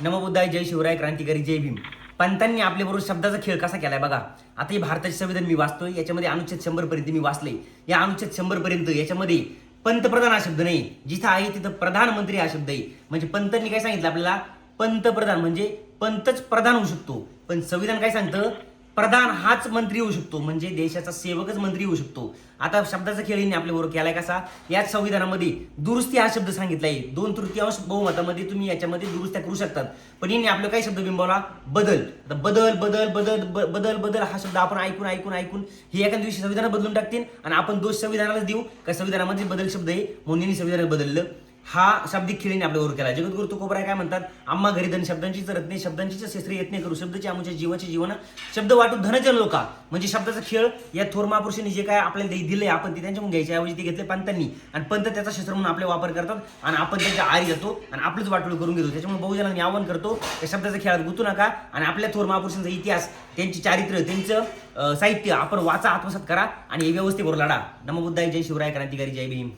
नमबुद्धाय, जय शिवराय, क्रांतिकारी, जय भीम. पंतांनी आपल्याबरोबर शब्दाचा खेळ कसा केलाय बघा. आता हे भारताचे संविधान मी वाचतोय, याच्यामध्ये अनुच्छेद 100 पर्यंत मी वाचले. या अनुच्छेद 100 पर्यंत याच्यामध्ये पंतप्रधान हा शब्द नाही, जिथं आहे तिथं प्रधानमंत्री हा शब्द आहे. म्हणजे पंतांनी काय सांगितलं आपल्याला, पंतप्रधान म्हणजे पंतच प्रधान होऊ शकतो, पण संविधान काय सांगतं, प्रधान हाच मंत्री होऊ शकतो, म्हणजे देशाचा सेवकच मंत्री होऊ शकतो. आता शब्दाचा खेळ यांनी आपल्याबरोबर केलाय कसा, याच संविधानामध्ये दुरुस्ती हा शब्द सांगितलाय. 2/3 बहुमतामध्ये तुम्ही याच्यामध्ये दुरुस्त्या करू शकतात, पण यांनी आपलं काय शब्द बिंबवला, बदल. आता बदल बदल बदल बदल बदल हा शब्द आपण ऐकून ऐकून ऐकून हे एका दिवशी संविधान बदलून टाकतील आणि आपण दोष संविधानालाच देऊ का संविधानामध्ये बदल शब्द आहे म्हणून यांनी संविधान बदललं. हा शाब्दिक खेळीने आपल्याबरोबर केला. जगद्गुरु तुकोबराय काय म्हणतात, आम्हा घरी धन शब्दांचीच रत्ने, शब्दांचीच शस्त्र येत करू, शब्दाची आमुच्या जीवाचे जीवन, शब्द वाटू धनजन लोका. म्हणजे शब्दाचा खेळ या थोर महापुरुषांनी जे काय आपल्याला दिले आपण ते त्यांच्याकडून घ्यायच्या ऐवजी ते घेतले पंतांनी, आणि पंत त्याचा शस्त्र म्हणून आपले वापर करतात आणि आपण त्यांच्या आरी जातो आणि आपलंच वाटोळ करून घेतो. त्याच्यामुळे बहुजनांनी आवाहन करतो त्या शब्दाच्या खेळात गुंतू नका आणि आपल्या थोर महापुरुषांचा इतिहास, त्यांची चारित्र्य, त्यांचं साहित्य आपण वाचा, आत्मसात करा आणि हे व्यवस्थेबरोबर लढा. नमो बुद्धाय, जय शिवराय, क्रांतिकारी, जय भीम.